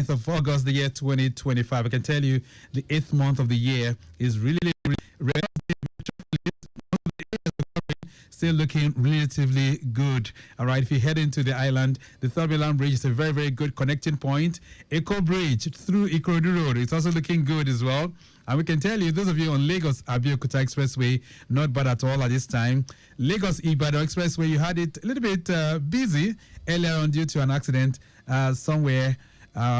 9th of August, the year 2025. I can tell you the 8th month of the year is really still looking relatively good. All right, if you head into the island, the Third Mainland Bridge is a very, very good connecting point. Eco Bridge through Ikorodu Road, it's also looking good as well. And we can tell you, those of you on Lagos Abeokuta Expressway, not bad at all at this time. Lagos Ibadan Expressway, you had it a little bit busy earlier on due to an accident somewhere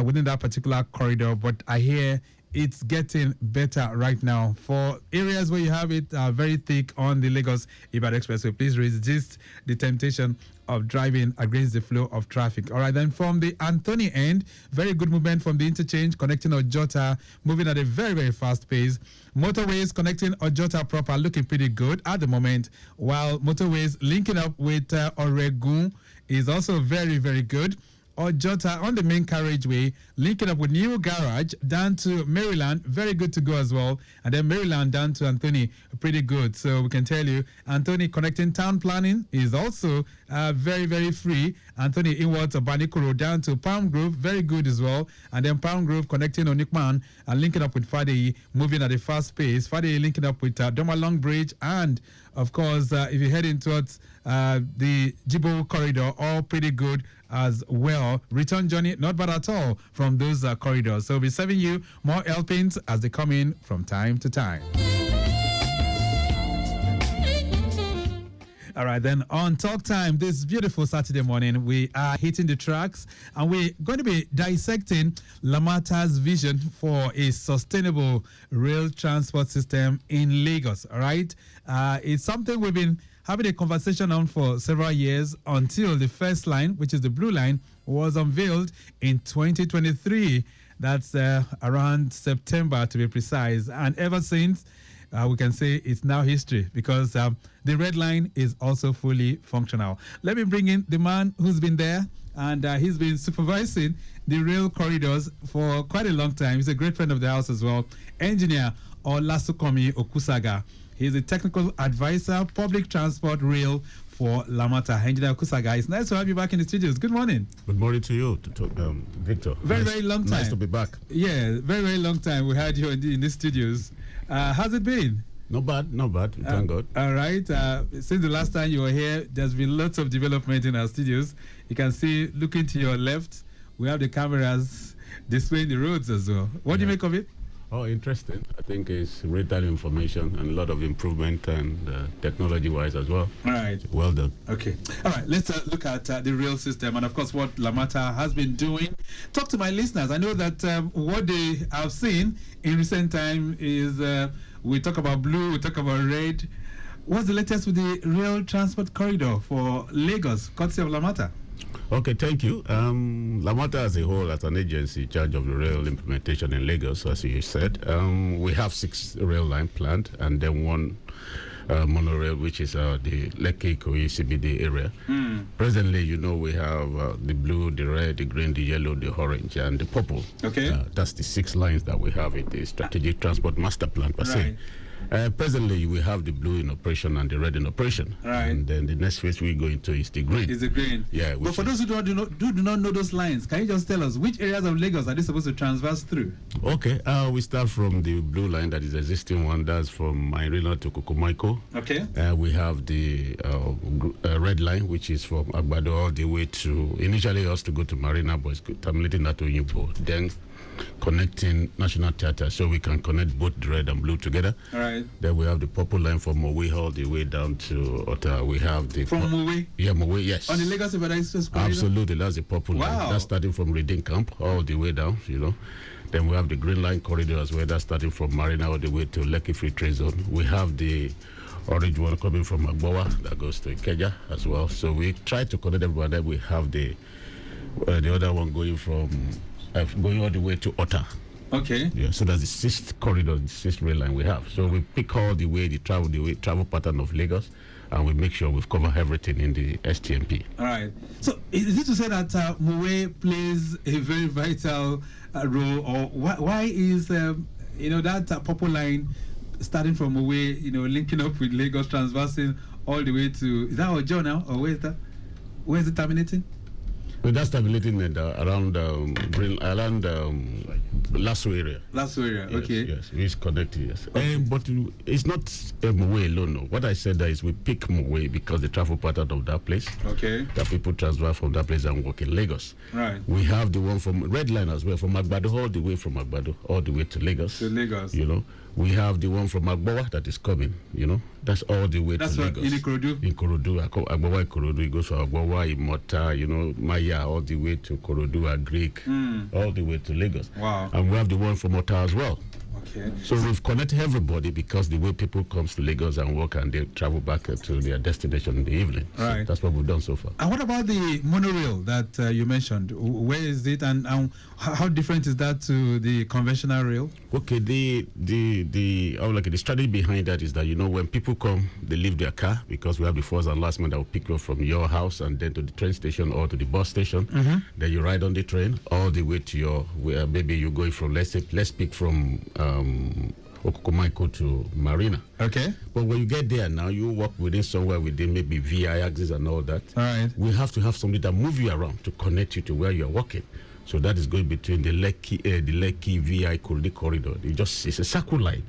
within that particular corridor. But I hear it's getting better right now. For areas where you have it very thick on the Lagos Ibadan Expressway, please resist the temptation of driving against the flow of traffic. All right, then from the Anthony end, very good movement from the interchange connecting Ojota, moving at a very, very fast pace. Motorways connecting Ojota proper looking pretty good at the moment, while motorways linking up with Oregun is also very, very good. Ojota on the main carriageway, linking up with New Garage down to Maryland, very good to go as well. And then Maryland down to Anthony, pretty good. So we can tell you, Anthony connecting town planning is also very, very free. Anthony inwards Banikoro down to Palm Grove, very good as well. And then Palm Grove connecting Onikman and linking up with Fadei, moving at a fast pace. Fadei linking up with Doma Long Bridge, and of course, if you're heading towards the Jibo corridor, all pretty good as well. Return journey, not bad at all from those corridors. So we'll be serving you more helpings as they come in from time to time. All right, then on Talk Time this beautiful Saturday morning, we are hitting the tracks and we're going to be dissecting Lamata's vision for a sustainable rail transport system in Lagos. All right, it's something we've been having a conversation on for several years until the first line, which is the blue line, was unveiled in 2023. That's around September to be precise. And ever since, we can say it's now history because the red line is also fully functional. Let me bring in the man who's been there and he's been supervising the rail corridors for quite a long time. He's a great friend of the house as well. Engineer Olasukomi Okusaga. He's a technical advisor, public transport rail for Lamata. Engineer Okusaga, it's nice to have you back in the studios. Good morning. Good morning to you, Victor. Very long time. Nice to be back. Yeah, very, very long time we had you in the studios. How's it been? Not bad. Thank God. All right. Since the last time you were here, there's been lots of development in our studios. You can see, looking to your left, we have the cameras displaying the roads as well. What do you make of it? Oh, interesting. I think it's real-time information and a lot of improvement and technology-wise as well. All right. Well done. Okay. All right. Let's look at the rail system and, of course, what Lamata has been doing. Talk to my listeners. I know that what they have seen in recent time is we talk about blue, we talk about red. What's the latest with the rail transport corridor for Lagos, courtesy of Lamata? Okay, thank you. Lamata as a whole, as an agency in charge of the rail implementation in Lagos, as you said, we have 6 rail line planned and then 1 monorail, which is the Lekki-Ikoyi CBD area. Presently, we have the blue, the red, the green, the yellow, the orange, and the purple. Okay. That's the 6 lines that we have in the Strategic Transport Master Plan per se. Presently, we have the blue in operation and the red in operation. Right. And then the next phase we go into is the green. Is the green. Yeah. But for those who do not know those lines, can you just tell us which areas of Lagos are they supposed to transverse through? Okay. We start from the blue line that is the existing one. That's from Mairina to Kukumaiko. Okay. We have the red line, which is from Agbado all the way to, initially us to go to Marina, but it's terminating that to Yubo. Then connecting National Theatre, so we can connect both the red and blue together. All right. Then we have the purple line from Mowe all the way down to Oteri. We have the from Mowe. Yeah, Mowe. Yes. On the Lagos Ibadan Express corridor? Absolutely, that's the purple line. That's starting from Reading Camp all the way down. Then we have the green line corridor as well. That's starting from Marina all the way to Lekki Free Trade Zone. We have the orange one coming from Agbawa that goes to Ikeja as well. So we try to connect everyone. Then we have the other one going from going all the way to Oteri. Okay. Yeah, so that's the 6th corridor, the 6th rail line we have. So we pick all the travel pattern of Lagos, and we make sure we've covered everything in the STMP. All right. So is it to say that Mowe plays a very vital role, or why is that purple line starting from Mowe, linking up with Lagos, transversing all the way to, is that Ojo now, or where is that? Where is it terminating? So that's stabilizing around Lasso area. Lasso area, Yes, okay. Yes, it's connected, yes. But it's not Mowe alone, no. What I said there is we pick Mowe because the travel pattern of that place. Okay. That people transfer from that place and work in Lagos. Right. We have the one from Red Line as well, from Agbado all the way from Agbado all the way to Lagos. To Lagos. You know. We have the one from Agbawa that is coming, you know. That's all the way to Lagos. That's in Ikorodu? In Ikorodu, Agbawa, Ikorodu. It goes from Agbawa, Imota, you know, Maya, all the way to Ikorodu, Agric, all the way to Lagos. Wow. And we have the one from Ota as well. Okay. So we've connected everybody because the way people comes to Lagos and work and they travel back to their destination in the evening. Right. So that's what we've done so far. And what about the monorail that you mentioned? Where is it, and how different is that to the conventional rail? Okay, the strategy behind that is that, you know, when people come, they leave their car because we have the first and last man that will pick you up from your house and then to the train station or to the bus station. Then you ride on the train all the way to your where maybe you're going from. Let's pick from Okokomaiko to Marina. Okay. But when you get there now, you walk within somewhere within maybe VI axis and all that. All right. We have to have somebody that move you around to connect you to where you're walking. So that is going between the Lekki VI corridor. It's a circle line.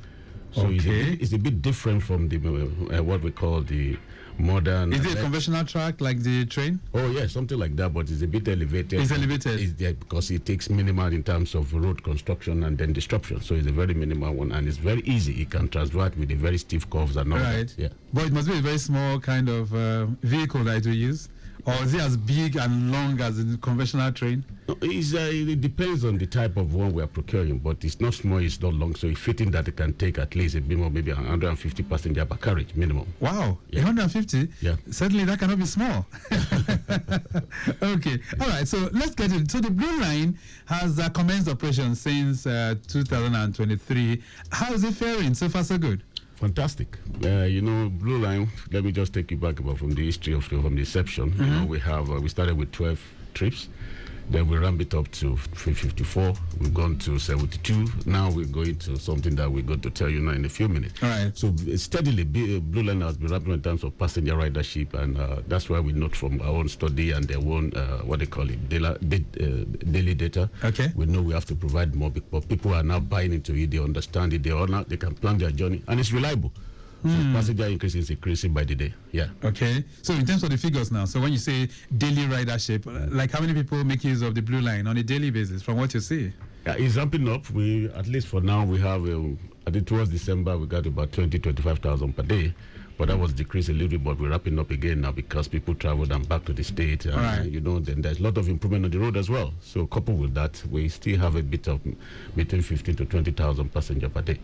So okay. it's a bit different from the what we call the modern. Is it a conventional track like the train? Oh yeah, something like that, but it's a bit elevated. It's elevated. It's there because it takes minimal in terms of road construction and then disruption. So it's a very minimal one, and it's very easy. It can transvert with the very steep curves and all that. Yeah. But it must be a very small kind of vehicle that it will use. Or is it as big and long as a conventional train? No, it depends on the type of one we are procuring, but it's not small, it's not long, so it's fitting that it can take at least a minimum, maybe 150 passenger per carriage minimum. Wow, yeah. 150? Yeah. Certainly that cannot be small. Okay, all right, so let's get it. So the Blue Line has commenced operation since 2023. How is it faring? So far, so good? Fantastic. You know, Blue Line, let me just take you back about from the history of from the inception. You know, we started with 12 trips. Then we ramped it up to 354. We've gone to 72. Now we're going to something that we're going to tell you now in a few minutes. All right. So steadily, Blue Line has been ramping in terms of passenger ridership, and that's why we note from our own study and their own, what they call it, daily data. Okay. We know we have to provide more, but people are now buying into it. They understand it. They can plan their journey, and it's reliable. So passenger increase is increasing by the day. Yeah. Okay. So in terms of the figures now, so when you say daily ridership, like how many people make use of the Blue Line on a daily basis from what you see? Yeah, it's ramping up. We, at least for now, we have, I think towards December, we got about 25,000 per day. But that was decreased a little bit, but we're wrapping up again now because people traveled and back to the state. And, right. You know, then there's a lot of improvement on the road as well. So coupled with that, we still have a bit of between 15 to 20,000 passengers per day.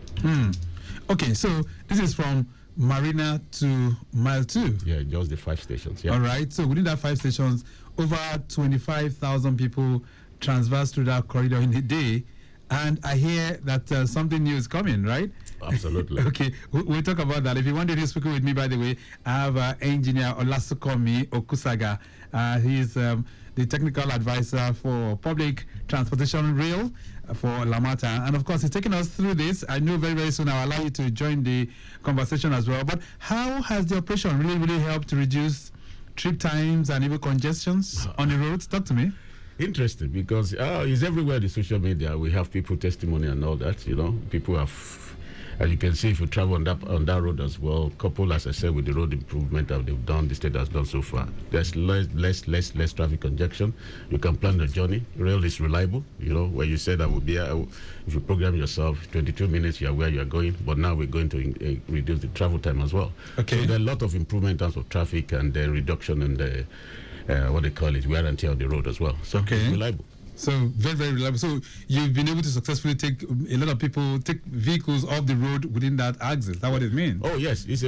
Okay, so this is from Marina to Mile 2. Yeah, just the 5 stations. Yeah. All right, so within that 5 stations, over 25,000 people transverse through that corridor in a day. And I hear that something new is coming, right? Absolutely. Okay, we'll talk about that. If you wanted to speak with me, by the way, I have engineer Olasukomi Okusaga. He's the technical advisor for public transportation rail for Lamata. And of course, he's taking us through this. I know very, very soon I'll allow you to join the conversation as well. But how has the operation really helped to reduce trip times and even congestions on the roads? Talk to me. Interesting, because it's everywhere in the social media. We have people testimony and all that. You know, people have, as you can see, if you travel on that road as well, couple, as I said, with the road improvement that they've done, the state has done so far, there's less traffic congestion. You can plan the journey. Rail is reliable. You know, where you said that would be, if you program yourself, 22 minutes, you're where you're going. But now we're going to reduce the travel time as well. Okay. So there are a lot of improvement in terms of traffic and the reduction in the what they call it, wear and tear on the road as well. So it's reliable. So very, very reliable. So you've been able to successfully take a lot of people, take vehicles off the road within that axis. Is that what it means? Oh yes, it's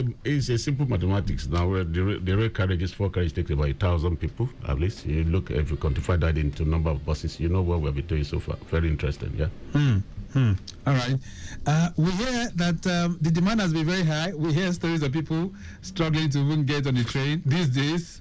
a simple mathematics. Now where the rail carriages, 4 carriages takes about 1,000 people at least. You look, if you quantify that into number of buses, you know what we've been doing so far. Very interesting, yeah. All right. We hear that the demand has been very high. We hear stories of people struggling to even get on the train these days.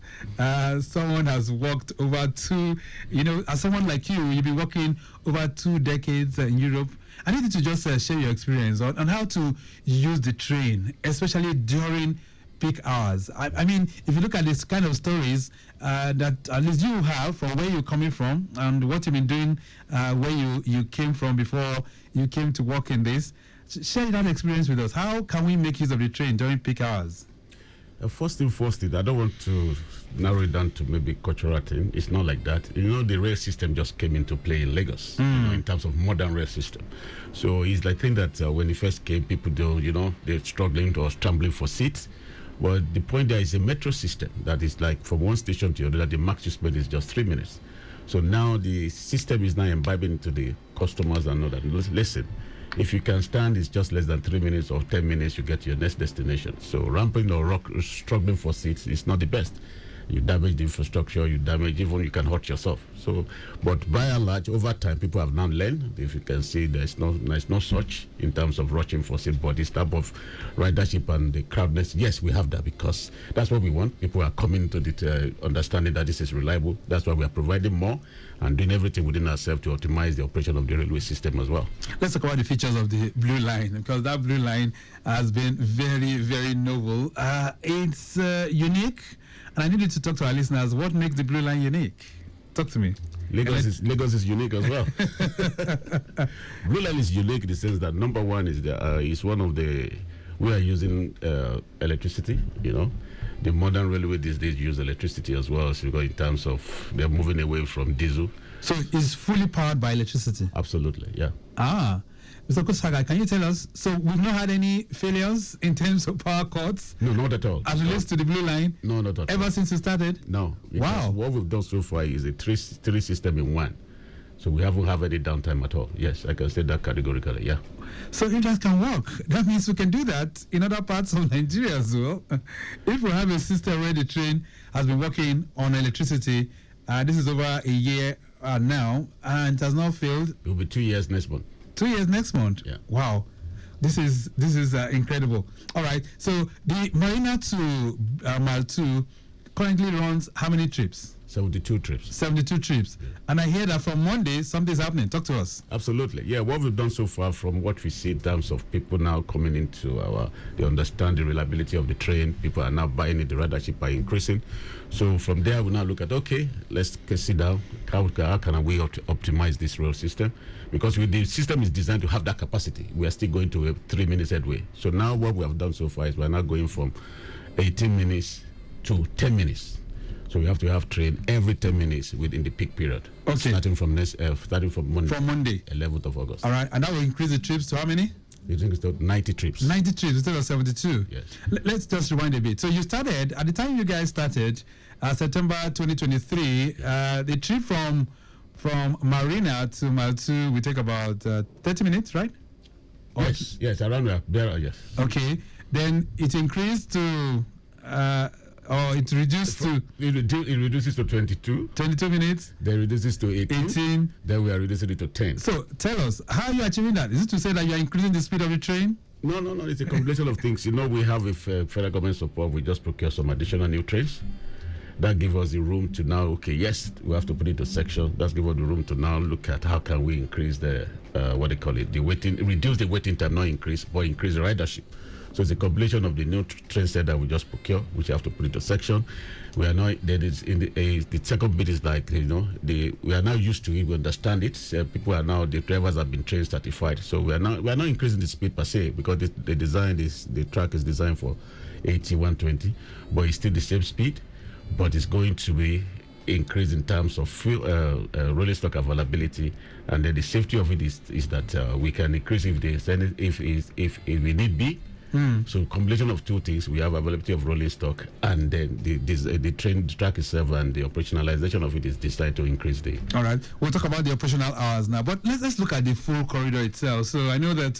Someone has worked over as someone like you've been working over 2 decades in Europe. I need you to just share your experience on how to use the train, especially during peak hours. I mean, if you look at this kind of stories that at least you have from where you're coming from and what you've been doing, where you came from before you came to work in this, share that experience with us. How can we make use of the train during peak hours? First thing first is I don't want to narrow it down to maybe cultural thing. It's not like that. The rail system just came into play in Lagos, in terms of modern rail system. So it's like thing that when it first came, people they're struggling or scrambling for seats. But the point there is a metro system that is like from one station to the other, the max you spend is just 3 minutes. So now the system is now imbibing into the customers and know that, listen, if you can stand, it's just less than 3 minutes or 10 minutes, you get to your next destination. So ramping or struggling for seats is not the best. You damage the infrastructure, you can hurt yourself. So, but by and large, over time, people have now learned. If you can see, there's no such in terms of rushing for seat, but this type of ridership and the crowdness, yes, we have that because that's what we want. People are coming to the understanding that this is reliable. That's why we are providing more and doing everything within ourselves to optimize the operation of the railway system as well. Let's talk about the features of the blue line, because that blue line has been very, very novel. It's unique. And I need you to talk to our listeners. What makes the blue line unique? Talk to me. Lagos is unique as well. Blue line is unique in the sense that number one is we are using electricity. The modern railway these days use electricity as well. So in terms of they're moving away from diesel. So it's fully powered by electricity. Absolutely, yeah. Mr. Kusaga, can you tell us, so we've not had any failures in terms of power cuts? No, not at all. As relates to the blue line? No, not at all. Ever since you started? No. Wow. What we've done so far is a three system in one. So we haven't had any downtime at all. Yes, I can say that categorically, yeah. So if that can work, that means we can do that in other parts of Nigeria as well. If we have a system where the train has been working on electricity, this is over a year now, and it has not failed. It will be 2 years next month. 2 years next month? Yeah. Wow. This is incredible. All right. So the Marina to Mile 2 currently runs how many trips? 72 trips. 72 trips. Yeah. And I hear that from Monday, something's happening. Talk to us. Absolutely. Yeah, what we've done so far from what we see in terms of people now coming into they understand the reliability of the train. People are now buying it. The ridership are increasing. So from there, we now look at, okay, let's sit down. How can we optimize this rail system? Because the system is designed to have that capacity. We are still going to a 3 minutes headway. So now what we have done so far is we're now going from 18 minutes to 10 minutes. So we have to have train every 10 minutes within the peak period. Okay. Starting from Monday. From Monday. 11th of August. All right. And that will increase the trips to how many? You think it's 90 trips. 90 trips instead of 72. Yes. Let's just rewind a bit. So you started, at the time you guys started, September 2023, the trip from Marina to Mile 2 will take about 30 minutes, right? Yes, around there, yes. Okay. Then it increased to... it reduced to... It reduces to 22. 22 minutes. Then reduces to 18. Then we are reducing it to 10. So tell us, how are you achieving that? Is it to say that you are increasing the speed of the train? No. It's a combination of things. We have with federal government support, we just procure some additional new trains. That gives us the room to now, okay, yes, we have to put it into section. That's give us the room to now look at how can we increase the, the waiting, reduce the waiting time, not increase, but increase the ridership. So it's a combination of the new train set that we just procure, which you have to put into section. We are now, there is in the second bit is like, we are now used to it, we understand it. People are now, the drivers have been train certified. So we are not increasing the speed per se, because the track is designed for 80, 120, but it's still the same speed, but it's going to be increased in terms of fuel, rolling stock availability, and then the safety of it is that we can increase if we need be. So combination of two things: we have availability of rolling stock, and then the track itself and the operationalization of it is designed to increase the. All right, we'll talk about the operational hours now, but let's look at the full corridor itself. So I know that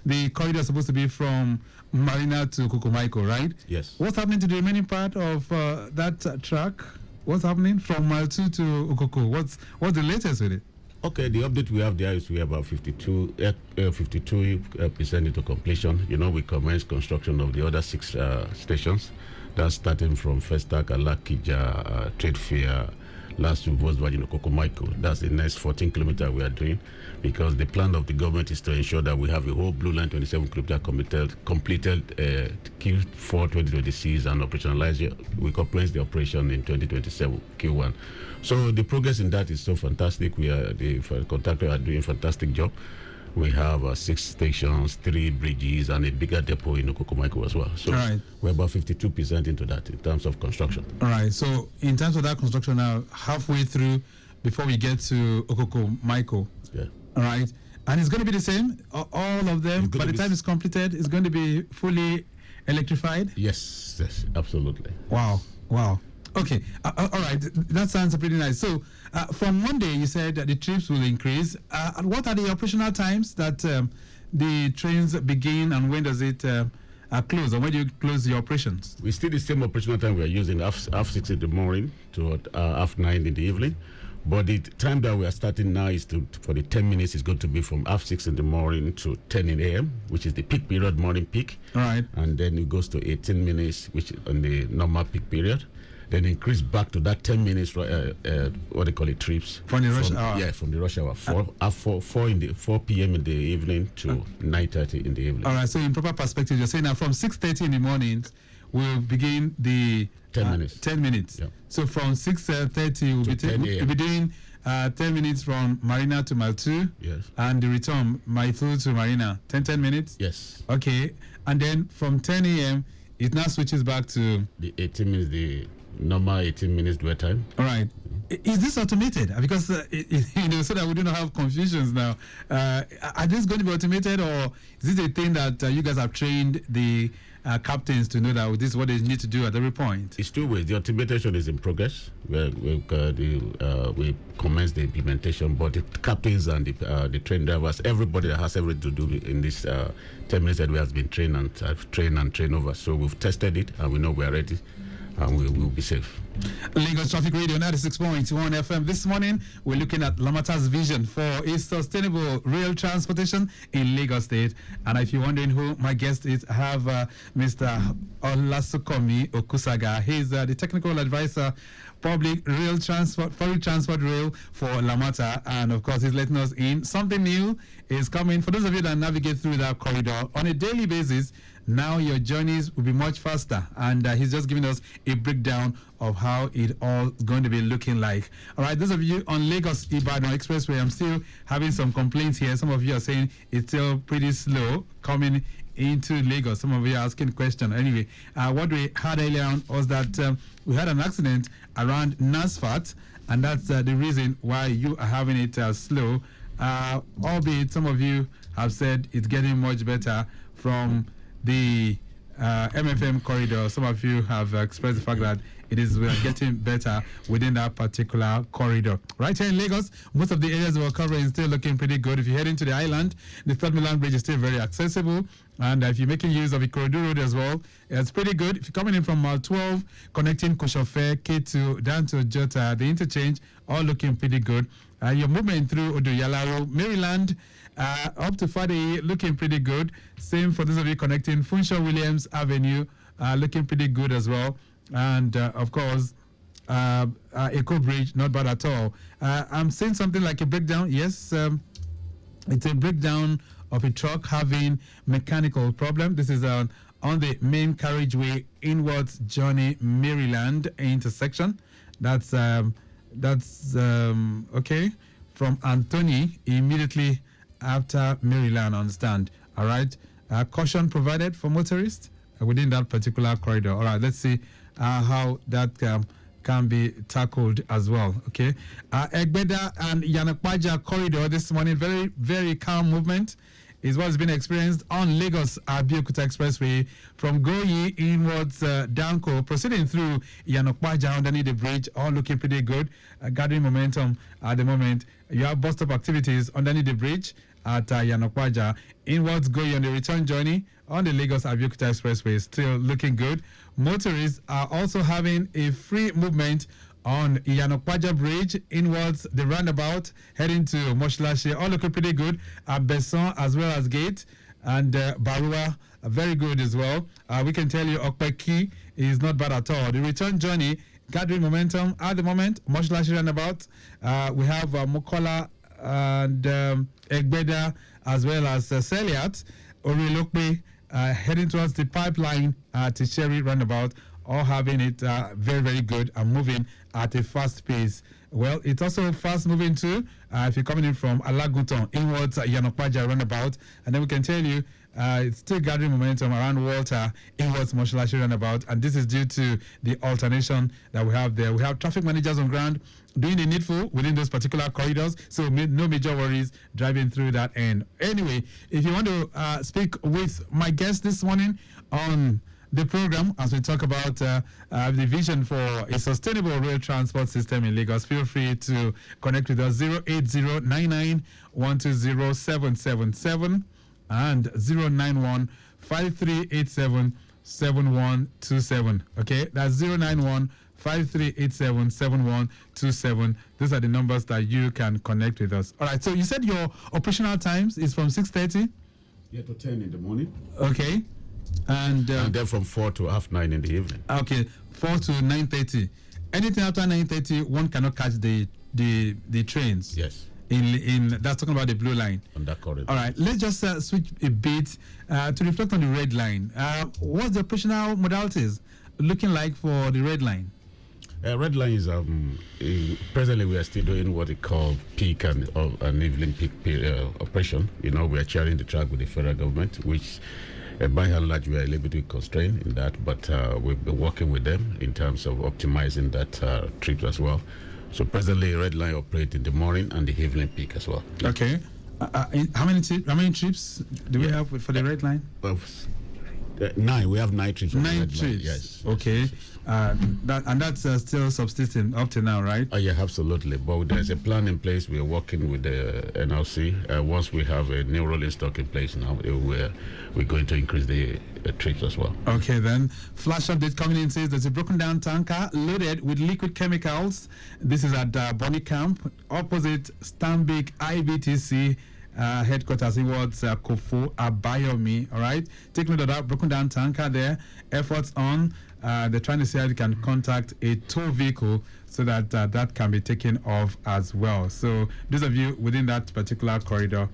the corridor is supposed to be from Marina to Kukumaiko, right? Yes. What's happening to the remaining part of that track? What's happening from Mile 2 to Ukoko? What's the latest with it? Okay, the update we have there is we have about 52% into completion. We commenced construction of the other 6 stations. That's starting from Festac, Alakija, Trade Fair, last to Volkswagen Okokomaiko. That's the next 14 kilometer we are doing, because the plan of the government is to ensure that we have a whole Blue Line 27 kilometer completed Q4 2026 and operationalize it. We commence the operation in 2027 Q1. So the progress in that is so fantastic. The contractor are doing a fantastic job. We have 6 stations, 3 bridges, and a bigger depot in Okokomaiko as well. So we're about 52% into that in terms of construction. All right. So in terms of that construction now, halfway through before we get to Okokomaiko. Yeah. All right. And it's going to be the same, all of them. By the time it's completed, it's going to be fully electrified? Yes, absolutely. Wow. Okay, all right, that sounds pretty nice. So, from Monday, you said that the trips will increase. What are the operational times that the trains begin, and when does it close, or when do you close your operations? We still the same operational time we are using, half 6 in the morning to half 9 in the evening. But the time that we are starting now is for the 10 minutes is going to be from half 6 in the morning to 10 in a.m., which is the peak period, morning peak. All right. And then it goes to 18 minutes, which is on the normal peak period. Then increase back to that 10 minutes, what they call it, trips. From the rush hour? Yeah, from the rush hour. 4 p.m. in the evening to 9:30 in the evening. All right, so in proper perspective, you're saying now from 6:30 in the morning, we'll begin the 10 minutes. 10 minutes. Yeah. So from 6:30, we'll be doing 10 minutes from Marina to Mile 2. Yes. And the return, Mile 2 to Marina, 10 minutes? Yes. Okay. And then from 10 a.m., it now switches back to the 18 minutes, the normal 18 minutes dwell time. All right. Is this automated? Because so that we do not have confusions now. Are these going to be automated, or is this a thing that you guys have trained the captains to know that this is what they need to do at every point? It's 2 ways. The automation is in progress. We commence the implementation, but the captains and the train drivers, everybody that has everything to do in this 10 minutes that we have been trained and trained over. So we've tested it, and we know we are ready. And we will be safe. Lagos Traffic Radio 96.1 FM. This morning, we're looking at Lamata's vision for a sustainable rail transportation in Lagos State. And if you're wondering who my guest is, I have Mr. Olasukomi Okusaga. He's the technical advisor, public transport rail for Lamata. And of course, he's letting us in. Something new is coming. For those of you that navigate through that corridor on a daily basis, now your journeys will be much faster, and he's just giving us a breakdown of how it all is going to be looking like. All right, those of you on Lagos Ibadan Expressway, I'm still having some complaints here. Some of you are saying it's still pretty slow coming into Lagos. Some of you are asking questions. Anyway, what we had earlier on was that we had an accident around Nasfat, and that's the reason why you are having it slow. Albeit some of you have said it's getting much better from the MFM corridor. Some of you have expressed the fact that we are getting better within that particular corridor. Right here in Lagos, most of the areas we're covering is still looking pretty good. If you head into the island, the Third Mainland Bridge is still very accessible. And if you're making use of Ikorodu Road as well, it's pretty good. If you're coming in from Mile 12, connecting Koshofe, K2, down to Jota, the interchange, all looking pretty good. Your movement through Odoyalaro, Maryland, up to Fade, looking pretty good. Same for those of you connecting Funshaw Williams Avenue, looking pretty good as well. And of course, Echo Bridge, not bad at all. I'm seeing something like a breakdown. Yes, it's a breakdown of a truck having mechanical problem. This is on the main carriageway inwards journey Maryland intersection. That's okay, from Anthony immediately after Maryland, understand. All right, caution provided for motorists within that particular corridor. All right, let's see how that can be tackled as well. Okay, Egbeda and Yanakwaja corridor this morning, very, very calm movement is what's been experienced on Lagos Abeokuta Expressway from Goyi inwards Danko, proceeding through Yanokwaja underneath the bridge, all looking pretty good, gathering momentum at the moment. You have bus stop activities underneath the bridge at Yanokwaja. Inwards Goyi on the return journey on the Lagos Abeokuta Expressway, still looking good. Motorists are also having a free movement on Yanokwaja Bridge, inwards the roundabout, heading to Moslashe, all looking pretty good. Besson as well as Gate, and Barua, very good as well. We can tell you Okpeki is not bad at all. The return journey gathering momentum at the moment. Moshalashi roundabout. We have Mokola and Egbeda, as well as Seliat, Orilokpe, heading towards the pipeline to Cherry roundabout, all having it very, very good and moving at a fast pace. Well, it's also fast moving too. If you're coming in from Alaguton inwards Yanokpaja roundabout, and then we can tell you it's still gathering momentum around Walter inwards Moshalashi roundabout, and this is due to the alternation that we have there. We have traffic managers on ground doing the needful within those particular corridors, so no major worries driving through that end. Anyway, if you want to speak with my guest this morning on the program as we talk about the vision for a sustainable rail transport system in Lagos, feel free to connect with us 08099120777 and 09153877127. Okay, that's 09153877127. Those are the numbers that you can connect with us. All right, so you said your operational times is from 6:30? Yeah, to 10 in the morning. Okay. And then from 4 to half 9 in the evening. Okay, 4 to 9:30. Anything after 9:30, one cannot catch the trains. Yes. In that's talking about the blue line. On that corridor. All right, let's just switch a bit to reflect on the red line. What's the operational modalities looking like for the red line? Red line is presently we are still doing what we call peak and evening peak operation. You know, we are sharing the track with the federal government, which by and large we are a little bit constrained in that, but we've been working with them in terms of optimizing that trip as well. So presently, red line operates in the morning and the evening peak as well. Okay. How many trips do we have for the red line? 9. We have 9 trips. 9 trips. Yes. Okay. That's still subsisting up to now, right? Yeah, absolutely. But there's a plan in place. We're working with the NLC. Once we have a new rolling stock in place now, we're going to increase the trips as well. Okay, then. Flash update coming in says there's a broken down tanker loaded with liquid chemicals. This is at Bonny Camp, opposite Stanbic IBTC headquarters inwards Kofo Abayomi. All right, take note of that broken down tanker there. Efforts on. They're trying to see how they can contact a tow vehicle so that that can be taken off as well. So those of you within that particular corridor,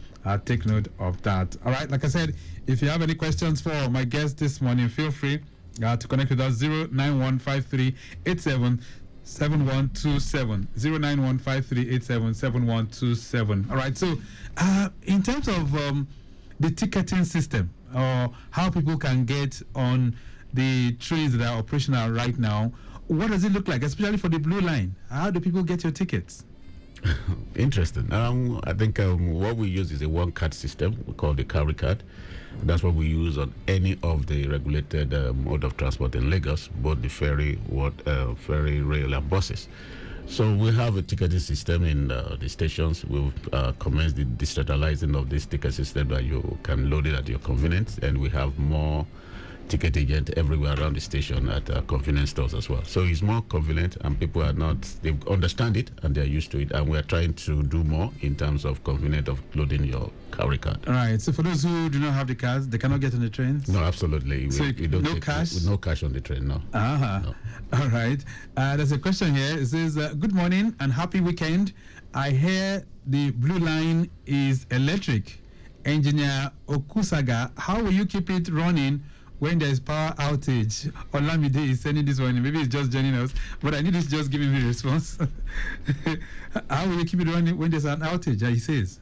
take note of that. All right, like I said, if you have any questions for my guest this morning, feel free to connect with us 09153877127 09153877127. All right, so in terms of the ticketing system or how people can get on the trains that are operational right now, what does it look like, especially for the blue line? How do people get your tickets? Interesting. I think what we use is a one card system. We call the carry card. That's what we use on any of the regulated mode of transport in Lagos, both the ferry, rail, and buses. So we have a ticketing system in the stations. We've commenced the decentralizing of this ticket system that you can load it at your convenience, and we have more ticket agent everywhere around the station at convenience stores as well. So it's more convenient, and people they understand it and they're used to it. And we're trying to do more in terms of convenient of loading your carry card. All right. So for those who do not have the cards, they cannot get on the trains? No, absolutely. So we don't no cash? No cash on the train, no. No. All right. There's a question here. It says, good morning and happy weekend. I hear the blue line is electric. Engineer Okusaga, how will you keep it running when there's power outage? Olamide is sending this one. Maybe he's just joining us, but I need to just give him a response. How will you keep it running when there's an outage? He says.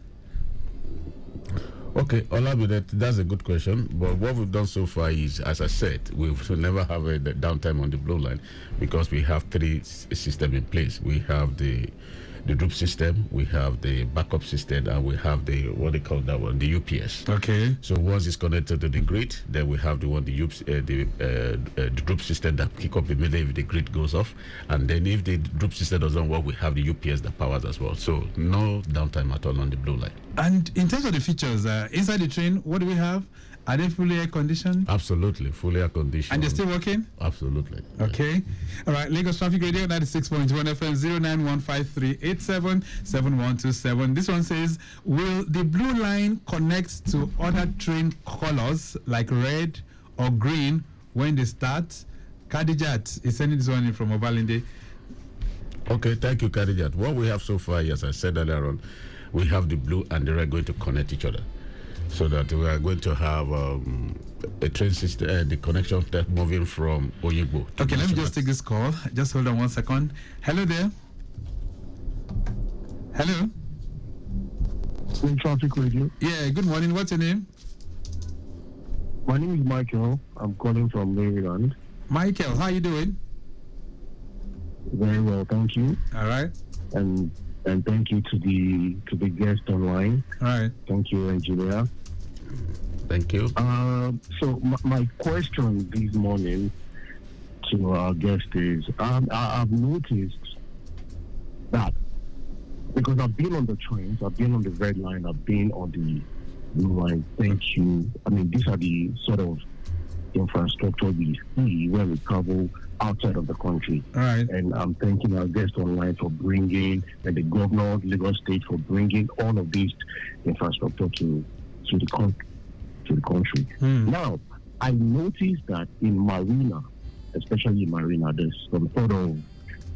Okay, Olamide, that's a good question. But what we've done so far is, as I said, we've never have a downtime on the blue line because we have 3 systems in place. We have the droop system, we have the backup system, and we have the what they call that one, the UPS. Okay. So once it's connected to the grid, then we have the droop system that kick up immediately if the grid goes off, and then if the droop system doesn't work, we have the UPS that powers as well. So no downtime at all on the blue line. And in terms of the features inside the train, what do we have? Are they fully air conditioned? Absolutely, fully air conditioned. And they're still working? Absolutely. Okay. Yeah. All right. Lagos Traffic Radio 96.1 FM 09153877127. This one says, will the blue line connect to other train colors like red or green when they start? Kadijat is sending this one in from Obalinde. Okay, thank you, Kadijat. What we have so far, as I said earlier on, we have the blue and the red going to connect each other. So that we are going to have a train system, the connection that moving from Oyigbo. Okay, let me just take this call. Just hold on 1 second. Hello there. Hello. In traffic radio. Yeah, good morning. What's your name? My name is Michael. I'm calling from Maryland. Michael, how are you doing? Very well, thank you. All right. And thank you to the guest online. All right. Thank you, engineer. Thank you. So my question this morning to our guest is, I've noticed that because I've been on the trains, I've been on the red line, I've been on the blue line. Thank you. I mean, these are the sort of infrastructure we see when we travel outside of the country. All right. And I'm thanking our guest online for bringing, and the governor of Lagos State for bringing all of this infrastructure to the country. Now, I noticed that in Marina, especially in Marina, there's some sort of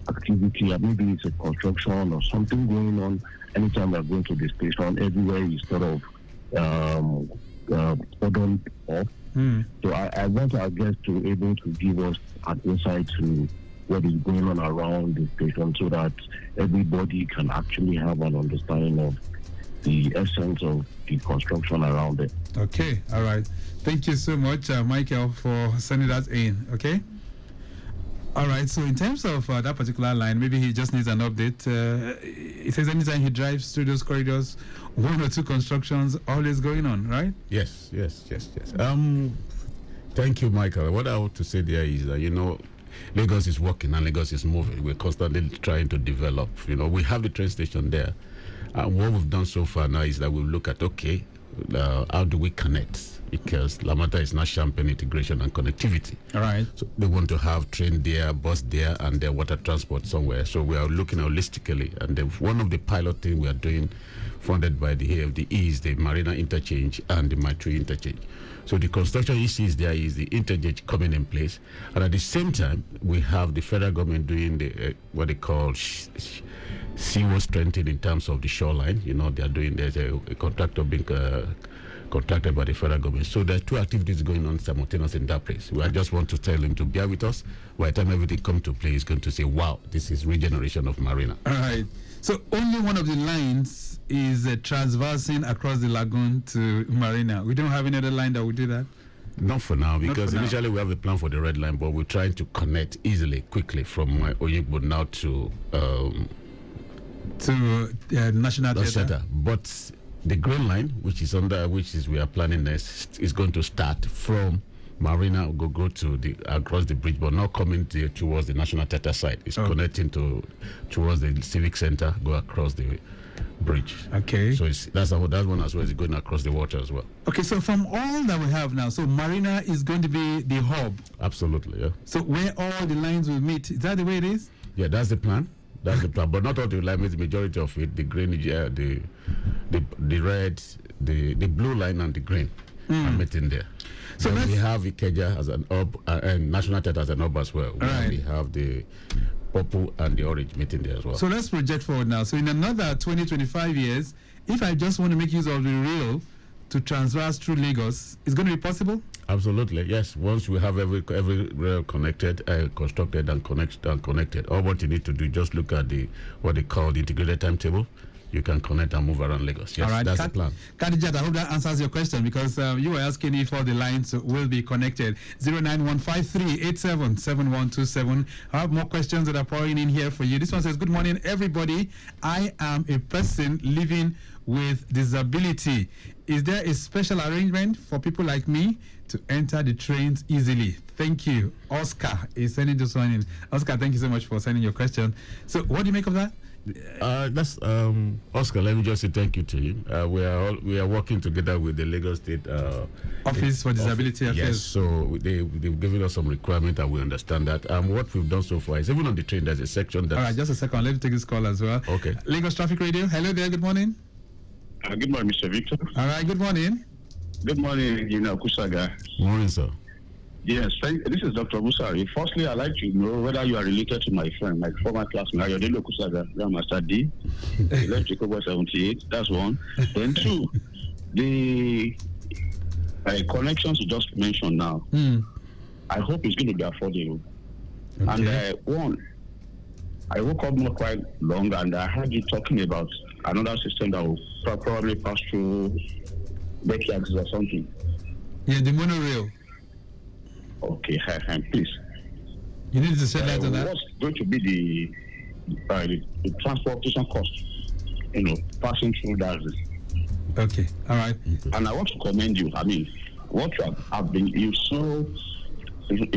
activity, maybe it's a construction or something going on. Anytime we're going to the station, everywhere is sort of bottom off. So I want our guests to be able to give us an insight to what is going on around the station so that everybody can actually have an understanding of the essence of the construction around it. Okay, all right. Thank you so much, Michael, for sending that in. Okay. All right. So in terms of that particular line, maybe he just needs an update. It says anytime he drives through those corridors, 1 or 2 constructions always going on, right? Yes. Thank you, Michael. What I want to say there is that, Lagos is working and Lagos is moving. We're constantly trying to develop. We have the train station there. What we've done so far now is that we look at, how do we connect? Because Lamata is not championing integration and connectivity. All right. So they want to have train there, bus there, and their water transport somewhere. So we are looking holistically. And one of the pilot things we are doing, funded by the AFD, is the Marina interchange and the Maitri interchange. So the construction issues there is the interchange coming in place. And at the same time, we have the federal government doing the what they call seawall strengthening in terms of the shoreline. They are doing, there's a contractor being contracted by the federal government. So there are 2 activities going on simultaneously in that place. I just want to tell him to bear with us. By the time everything comes to play, he's going to say, wow, this is regeneration of Marina. All right. So only one of the lines is transversing across the lagoon to Marina. We don't have any other line that will do that? Not for now, because initially we have a plan for the red line, but we're trying to connect easily, quickly from Oyigbo now to National Theatre. But the green line, which we are planning next, is going to start from Marina, go to across the bridge, but not coming towards the National Theatre side. It's connecting towards the Civic Center, go across the bridge. Okay. So that's one as well is going across the water as well. Okay, so from all that we have now, so Marina is going to be the hub. Absolutely, yeah. So where all the lines will meet, is that the way it is? Yeah, that's the plan. That's the plan, but not all the lines. The majority of it, the green, the red, the blue line, and the green are meeting there. So we have Ikeja as an hub and National Theatre as an hub as well. We have the purple and the orange meeting there as well. So let's project forward now. So in another 20-25 years, if I just want to make use of the rail to transverse through Lagos, it's going to be possible? Absolutely, yes. Once we have every rail connected, constructed and connected, all what you need to do, just look at what they call the integrated timetable. You can connect and move around Lagos. Yes, all right. That's the plan. Kadijat, I hope that answers your question, because you were asking if all the lines will be connected. 09153877127. I have more questions that are pouring in here for you. This one says, good morning, everybody. I am a person living with disability. Is there a special arrangement for people like me to enter the trains easily? Thank you. Oscar is sending this one in. Oscar, thank you so much for sending your question. So what do you make of that? That's Oscar. Let me just say thank you to him. We are working together with the Lagos State Office for Disability Affairs. Yes, so they've given us some requirement and we understand that. What we've done so far is even on the train there's a section that. All right, just a second. Let me take this call as well. Okay. Lagos Traffic Radio. Hello there. Good morning. Good morning, Mr. Victor. All right. Good morning. Good morning, Kusaga. Morning, sir. Yes, this is Dr. Busari. Firstly, I'd like to know whether you are related to my friend, my former classmate, Ayodele Okusaga, Master D. He left Jacob 78. That's one. Then two, the connections you just mentioned now. I hope it's going to be affordable. Okay. And one, I woke up not quite long and I heard you talking about another system that will probably pass through backyards or something. Yeah, the monorail. Okay, please. You need to say that on that. What's going to be the transportation cost? Passing through that. Okay, all right. And I want to commend you. I mean, what you have been, in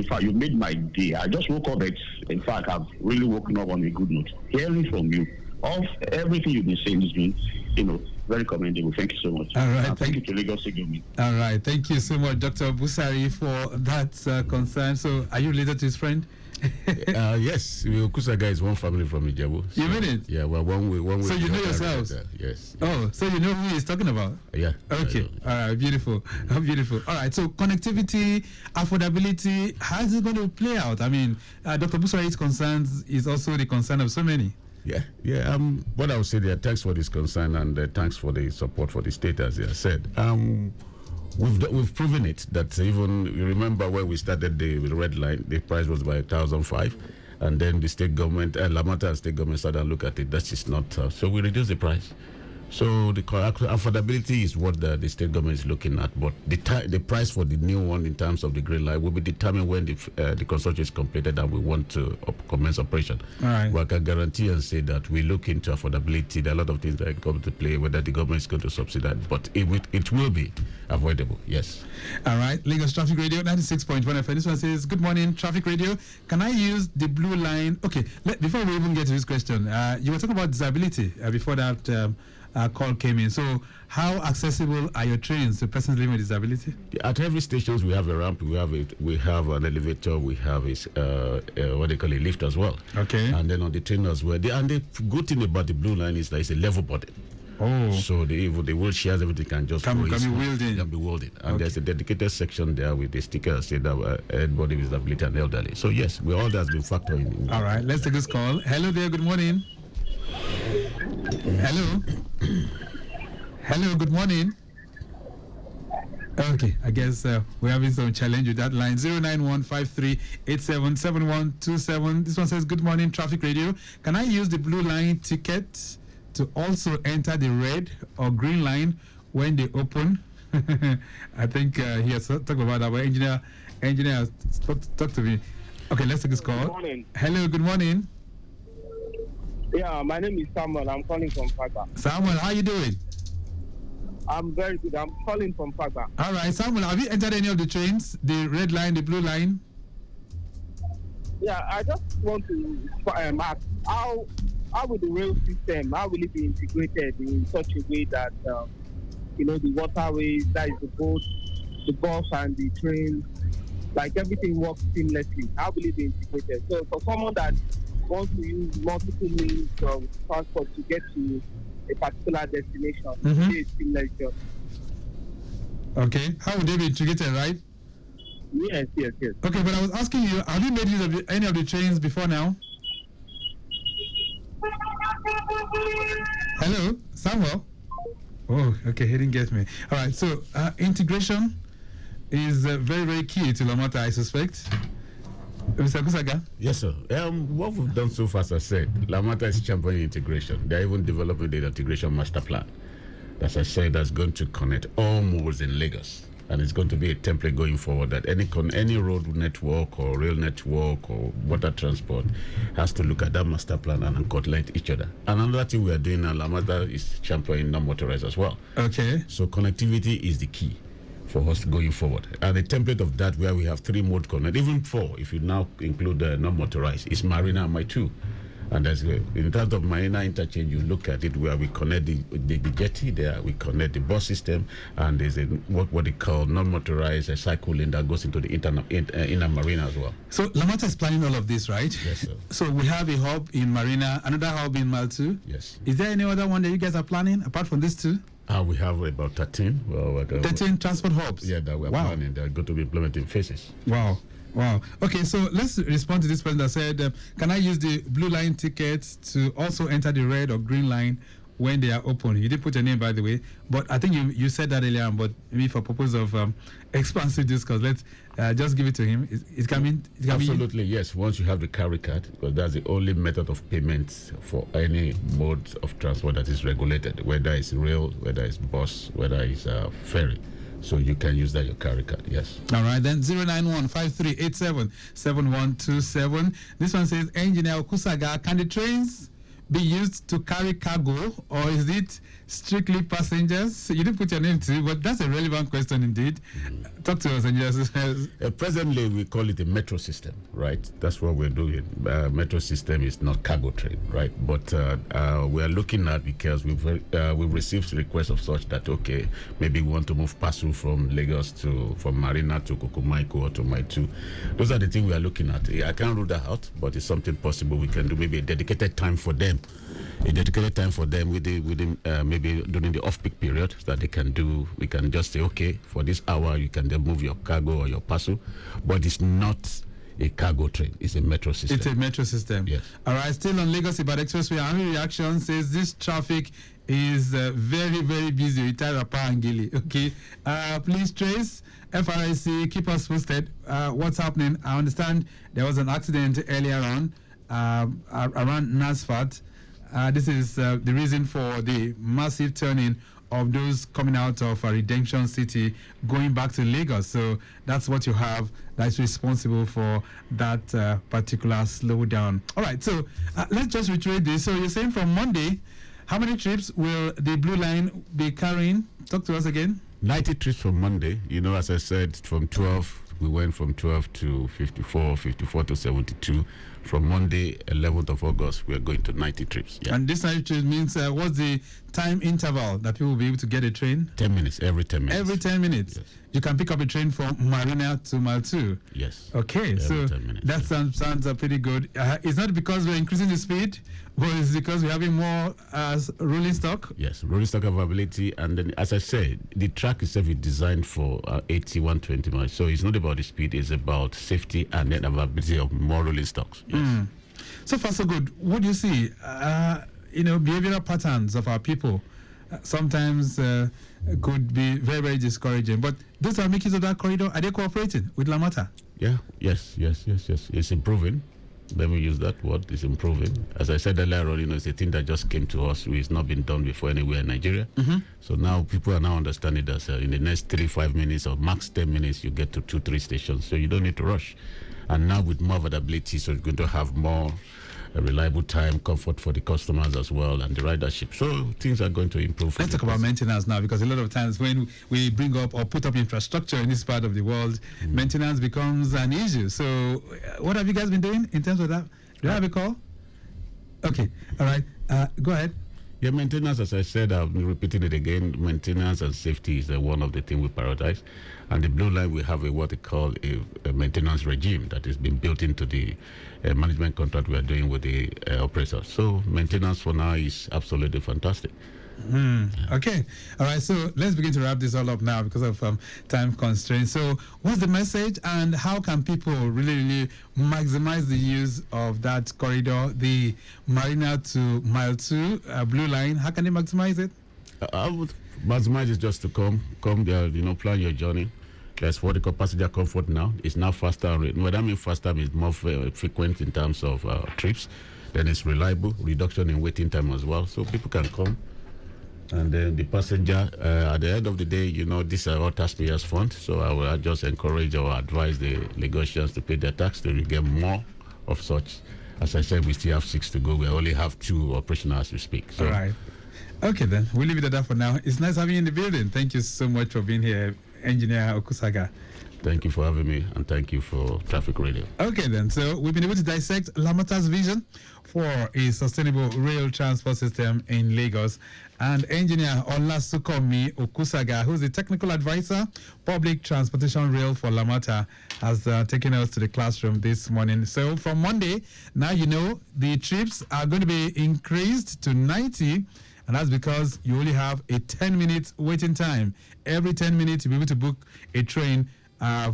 fact, you made my day. I just woke up. In fact, I've really woken up on a good note. Hearing from you, of everything you've been saying has been, very commendable. Thank you so much. All right. Thank you to Lagos Government. All right. Thank you so much, Dr. Busari, for that concern. So, are you related to his friend? Yes, Okusaga is one family from Ijebu. So, you mean it? Yeah, well, one way. So you know yourselves? Yes. Oh, so you know who he's talking about? Yeah. Okay. All right. Beautiful. Beautiful. All right. So connectivity, affordability, how is it going to play out? I mean, Dr. Busari's concerns is also the concern of so many. Yeah. What I would say there, thanks for this concern and thanks for the support for the state, as you said. We've proven it that even you remember when we started the red line, the price was by 1,005, and then the state government, Lamata and state government started to look at it. That is not so we reduced the price. So the affordability is what the state government is looking at, but the price for the new one in terms of the green line will be determined when the construction is completed and we want to commence operation. All right. But I can guarantee and say that we look into affordability. There are a lot of things that come to play, whether the government is going to subsidize, but it will be avoidable. Yes. All right. Lagos Traffic Radio 96.1 FM. This one says, "Good morning, Traffic Radio. Can I use the blue line?" Okay. Before we even get to this question, you were talking about disability before that. Call came in. So, how accessible are your trains to persons living with disability? At every station, we have a ramp, we have an elevator, we have what they call a lift as well. Okay. And then on the train as well. And the good thing about the blue line is that it's a level body. Oh. So the wheelchairs, everything can just can be wheeled in. Can be wheeled in. And there's a dedicated section there with the sticker that says that anybody with disability and elderly. So yes, all that has been factored in. All right. Let's take this call. Hello there. Good morning. Hello. Hello, good morning. Okay, I guess we're having some challenge with that line. 09153877127. This one says, "Good morning, Traffic Radio. Can I use the blue line ticket to also enter the red or green line when they open?" I think he has talked about that, but engineer has talked to me. Okay, let's take this call. Good morning. Hello, good morning. Yeah, my name is Samuel. I'm calling from Fagba. Samuel, how you doing? I'm very good. I'm calling from Fagba. All right, Samuel, have you entered any of the trains? The red line, the blue line? Yeah, I just want to ask, how will the rail system, how will it be integrated in such a way that, the waterways, that is the boat, the bus and the train, like everything works seamlessly? How will it be integrated? So for someone that wants to use multiple means of transport to get to a particular destination, it's seamless job. Okay, how would they be integrated, right? Yes. Okay, but I was asking you, have you made use of any of the trains before now? Hello, Samuel? Oh, okay, he didn't get me. All right, so integration is very, very key to Lamata, I suspect. Mr. Kusaga? Yes, sir. What we've done so far, as I said, Lamata is championing integration. They're even developing the integration master plan. As I said, that's going to connect all modes in Lagos. And it's going to be a template going forward that any road network or rail network or water transport has to look at that master plan and incorporate each other. And another thing we are doing now, Lamata is championing non-motorized as well. Okay. So connectivity is the key for us going forward. And the template of that, where we have 3 mode connect, even 4, if you now include the non-motorized, is Marina and My 2. And that's in terms of Marina interchange, you look at it where we connect the jetty there, we connect the bus system, and there's what they call non-motorized cycle lane that goes into the inner marina as well. So Lamata is planning all of this, right? Yes, sir. So we have a hub in Marina, another hub in Mile 2. Yes. Is there any other one that you guys are planning apart from these 2? We have about 13. Well, 13 transport hubs. Yeah, that we're planning. They're going to be implemented in phases. Wow. Wow. Okay, so let's respond to this person that said, can I use the blue line tickets to also enter the red or green line when they are open? You didn't put your name, by the way, but I think you said that earlier on, but maybe for purpose of expansive discourse, let's just give it to him. It can be... Absolutely, yes. Once you have the carry card, because that's the only method of payment for any mode of transport that is regulated, whether it's rail, whether it's bus, whether it's ferry. So you can use that, your carry card, yes. All right, then 091-5387-7127. This one says, Engineer Okusaga, can the trains be used to carry cargo, or is it strictly passengers? You didn't put your name to it, but that's a relevant question indeed. Talk to us, Engineer. Presently, we call it a metro system, right? That's what we're doing. Metro system is not cargo train, right? But we are looking at, because we've received requests of such that, okay, maybe we want to move parcel from Lagos from Marina to Kokomaiko or to Maitu. Those are the things we are looking at. I can't rule that out, but it's something possible. We can do maybe a dedicated time for them. Within maybe during the off-peak period, so that they can do. We can just say, okay, for this hour you can then move your cargo or your parcel, but it's not a cargo train. It's a metro system. It's a metro system. Yes. All right. Still on Lagos Ibadan Expressway, our reaction says this traffic is very, very busy. Okay. Please trace FRIC. Keep us posted. What's happening? I understand there was an accident earlier on around Nasfat. This is the reason for the massive turning of those coming out of Redemption City going back to Lagos. So that's what you have that's responsible for that particular slowdown. All right, so let's just reiterate this. So you're saying from Monday, how many trips will the Blue Line be carrying? Talk to us again. 90 trips from Monday. You know, as I said, from 12, we went from 12 to 54, 54 to 72. From Monday, 11th of August, we are going to 90 trips. Yeah. And this 90 trips means what's the time interval that people will be able to get a train? 10 minutes, every 10 minutes. Every 10 minutes. Yes. You can pick up a train from Marina to Mile 2. Yes. Okay, every so 10 minutes, that sounds pretty good. It's not because we're increasing the speed, but it's because we're having more rolling stock? Yes, rolling stock availability. And then, as I said, the track itself is designed for 80, 120 miles. So it's not about the speed, it's about safety and then availability of more rolling stocks. Yes. So far, so good. What do you see? Behavioral patterns of our people sometimes could be very, very discouraging. But those are making of that corridor, are they cooperating with Lamata? Yeah, yes. It's improving. Let me use that word. It's improving. As I said earlier on, it's a thing that just came to us. It's not been done before anywhere in Nigeria. So now people are now understanding that in the next 3-5 minutes or max 10 minutes, you get to 2-3 stations. So you don't need to rush. And now with more availability, so you're going to have more reliable time, comfort for the customers as well, and the ridership. So things are going to improve. Let's talk about maintenance now, because a lot of times when we bring up or put up infrastructure in this part of the world, maintenance becomes an issue. So what have you guys been doing in terms of that? Do I have a call? Okay, all right. Go ahead. Yeah, maintenance, as I said, I've been repeating it again, maintenance and safety is one of the things we prioritize. And the Blue Line, we have what they call a maintenance regime that has been built into the management contract we are doing with the operator. So maintenance for now is absolutely fantastic. Okay. All right. So let's begin to wrap this all up now because of time constraints. So what's the message and how can people really maximize the use of that corridor, the Marina to Mile 2 Blue Line? How can they maximize it? I would maximize it just to come there, plan your journey. That's what they call passenger comfort now. It's now faster. What I mean faster means more frequent in terms of trips. Then it's reliable, reduction in waiting time as well. So people can come. And then the passenger, at the end of the day, these are all taxpayers' funds. So I will just encourage or advise the Lagosians to pay their tax to get more of such. As I said, we still have 6 to go. We only have 2 operational as we speak. So. All right. Okay, then. We'll leave it at that for now. It's nice having you in the building. Thank you so much for being here, Engineer Okusaga. Thank you for having me, and thank you for Traffic Radio. Okay, then. So we've been able to dissect Lamata's vision for a sustainable rail transport system in Lagos. And Engineer Olasukomi Okusaga, who's the technical advisor, public transportation rail for Lamata, has taken us to the classroom this morning. So from Monday, now the trips are going to be increased to 90. And that's because you only have a 10-minute waiting time. Every 10 minutes, you'll be able to book a train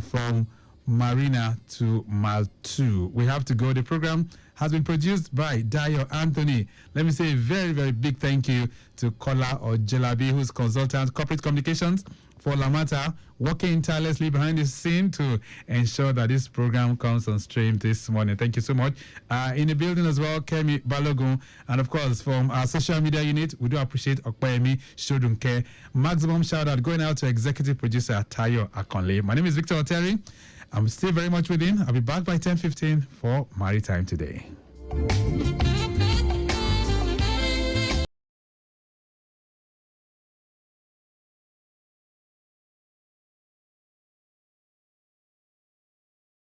from Marina to Mile 2. We have to go. The program has been produced by Dayo Anthony. Let me say a very, very big thank you to Kola Ojelabi, who's consultant corporate communications for Lamata, working tirelessly behind the scene to ensure that this program comes on stream this morning. Thank you so much. In the building as well, Kemi Balogun, and of course from our social media unit, we do appreciate Okpayemi Shodunke. Maximum shout out going out to executive producer Tayo Akonle. My name is Victor Oteri. I'm still very much within. I'll be back by 10:15 for Maritime Today.